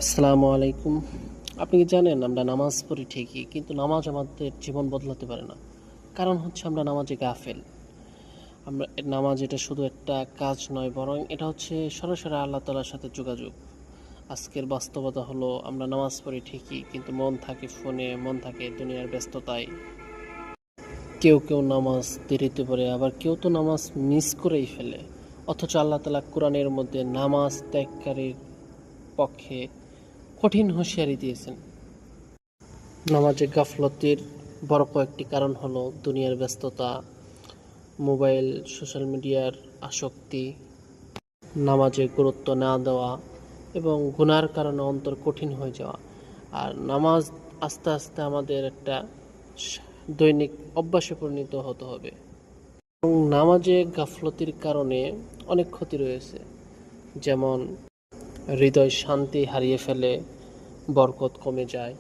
আসসালামু আলাইকুম। আপনি কি জানেন আমরা নামাজ পড়ি ঠিকই, কিন্তু নামাজ আমাদের জীবন বদলাতে পারে না। কারণ হচ্ছে আমরা নামাজে গাফেল। নামাজ এটা শুধু একটা কাজ নয়, বরং এটা হচ্ছে সরাসরি আল্লাহ তাআলার সাথে যোগাযোগ। আজকের বাস্তবতা হলো আমরা নামাজ পড়ি ঠিকই, কিন্তু মন থাকে ফোনে, মন থাকে দুনিয়ার ব্যস্ততায়। কেউ নামাজ দেরিতে পড়ে, আবার কেউ তো নামাজ মিস করেই ফেলে। অথচ আল্লাহ তাআলা কোরআনের মধ্যে নামাজ ত্যাগকারীর পক্ষে কঠিন হুঁশিয়ারি দিয়েছেন। নামাজে গাফলতির বড় কয়েকটি কারণ হলো দুনিয়ার ব্যস্ততা, মোবাইল, সোশ্যাল মিডিয়ার আসক্তি, নামাজে গুরুত্ব না দেওয়া এবং গুনার কারণে অন্তর কঠিন হয়ে যাওয়া। আর নামাজ আস্তে আস্তে আমাদের একটা দৈনিক অভ্যাসে পরিণত হতে হবে। এবং নামাজে গাফলতির কারণে অনেক ক্ষতি রয়েছে, যেমন হৃদয় শান্তি হারিয়ে ফেলে, বরকত কমে যায়,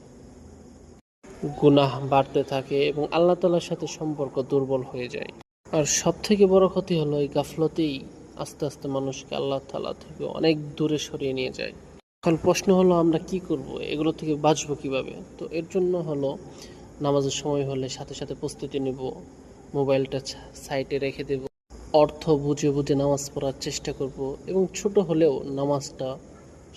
গুনাহ বাড়তে থাকে এবং আল্লাহ তাআলার সাথে সম্পর্ক দুর্বল হয়ে যায়। আর সবথেকে বড় ক্ষতি হলো এই গাফলতেই আস্তে আস্তে মানুষকে আল্লাহ তাআলা থেকে অনেক দূরে সরিয়ে নিয়ে যায়। এখন প্রশ্ন হলো আমরা কি করব, এগুলো থেকে বাঁচবো কিভাবে? তো এর জন্য হলো নামাজের সময় হলে সাথে সাথে প্রস্তুতি নেব, মোবাইলটা সাইডে রেখে দেব, অর্থ বুঝে বুঝে নামাজ পড়ার চেষ্টা করব এবং ছোট হলেও নামাজটা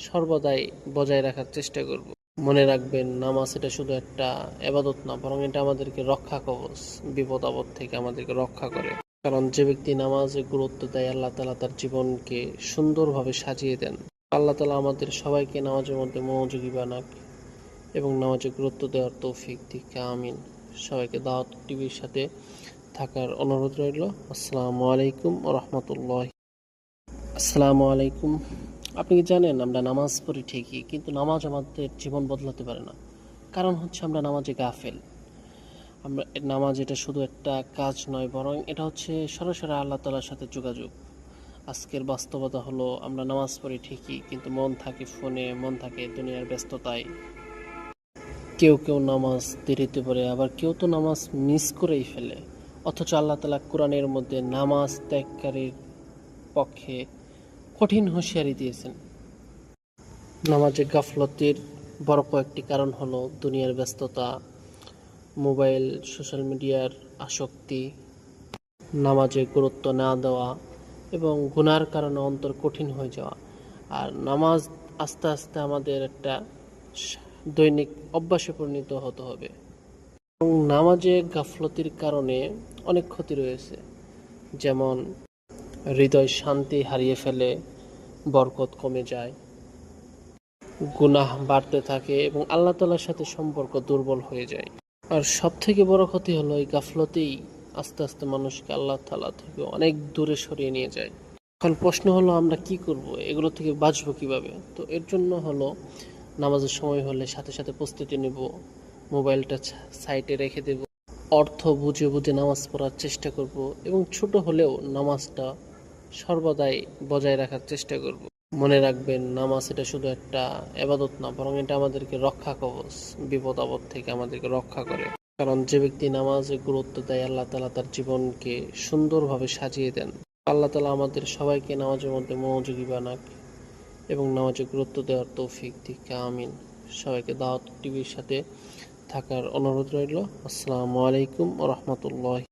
সর্বদাই বজায় রাখার চেষ্টা করব। মনে রাখবেন, নামাজ এটা শুধু একটা এবাদত না, বরং এটা আমাদেরকে রক্ষা কবচ, বিপদ আপদ থেকে আমাদেরকে রক্ষা করে। কারণ যে ব্যক্তি নামাজে গুরুত্ব দেয়, আল্লাহ তাআলা তার জীবনকে সুন্দরভাবে সাজিয়ে দেন। আল্লাহ তাআলা আমাদের সবাইকে নামাজের মধ্যে মনোযোগী বানাক এবং নামাজে গুরুত্ব দেওয়ার তৌফিক দিক। আমিন। সবাইকে দাওয়াত টিভির সাথে থাকার অনুরোধ রইল। আসসালামু আলাইকুম ওয়া রাহমাতুল্লাহি। আসসালামু আলাইকুম। আপনি কি জানেন আমরা নামাজ পড়ি ঠিকই, কিন্তু নামাজ আমাদের জীবন বদলাতে পারে না। কারণ হচ্ছে আমরা নামাজে গাফেল। নামাজ এটা শুধু একটা কাজ নয়, বরং এটা হচ্ছে সরাসরি আল্লাহ তাআলার সাথে যোগাযোগ। আজকের বাস্তবতা হলো আমরা নামাজ পড়ি ঠিকই, কিন্তু মন থাকে ফোনে, মন থাকে দুনিয়ার ব্যস্ততায়। কেউ নামাজ দেরিতে পড়ে, আবার কেউ তো নামাজ মিস করেই ফেলে। অথচ আল্লাহ তাআলা কোরআনের মধ্যে নামাজ ত্যাগকারীর পক্ষে কঠিন হুঁশিয়ারি দিয়েছেন। নামাজে গাফলতির বড় কয়েকটি কারণ হলো দুনিয়ার ব্যস্ততা, মোবাইল, সোশ্যাল মিডিয়ার আসক্তি, নামাজে গুরুত্ব না দেওয়া এবং গুনার কারণে অন্তর কঠিন হয়ে যাওয়া। আর নামাজ আস্তে আস্তে আমাদের একটা দৈনিক অভ্যাসে পরিণত হতে হবে। এবং নামাজে গাফলতির কারণে অনেক ক্ষতি রয়েছে, যেমন হৃদয় শান্তি হারিয়ে ফেলে, বরকত কমে যায়, গুনাহ বাড়তে থাকে এবং আল্লাহ তাআলার সাথে সম্পর্ক দুর্বল হয়ে যায়। আর সবথেকে বড় ক্ষতি হলো এই গাফলতেই আস্তে আস্তে মানুষকে আল্লাহ তাআলা থেকে অনেক দূরে সরিয়ে নিয়ে যায়। এখন প্রশ্ন হলো আমরা কি করব, এগুলো থেকে বাঁচবো কিভাবে? তো এর জন্য হলো নামাজের সময় হলে সাথে সাথে প্রস্তুতি নেব, মোবাইলটা সাইডে রেখে দেব, অর্থ বুঝে বুঝে নামাজ পড়ার চেষ্টা করব এবং ছোট হলেও নামাজটা সর্বদাই বজায় রাখার চেষ্টা করব। মনে রাখবেন, নামাজ এটা শুধু একটা এবাদত না, বরং এটা আমাদেরকে রক্ষা কবচ, বিপদ আপদ থেকে আমাদেরকে রক্ষা করে। কারণ যে ব্যক্তি নামাজে গুরুত্ব দেয়, আল্লাহ তাআলা তার জীবনকে সুন্দরভাবে সাজিয়ে দেন। আল্লাহ তাআলা আমাদের সবাইকে নামাজের মধ্যে মনোযোগী বানাক এবং নামাজে গুরুত্ব দেওয়ার তৌফিক দিক। আমিন। সবাইকে দাওয়াত টিভির সাথে থাকার অনুরোধ রইল। আসসালামু আলাইকুম ওয়া রাহমাতুল্লাহি।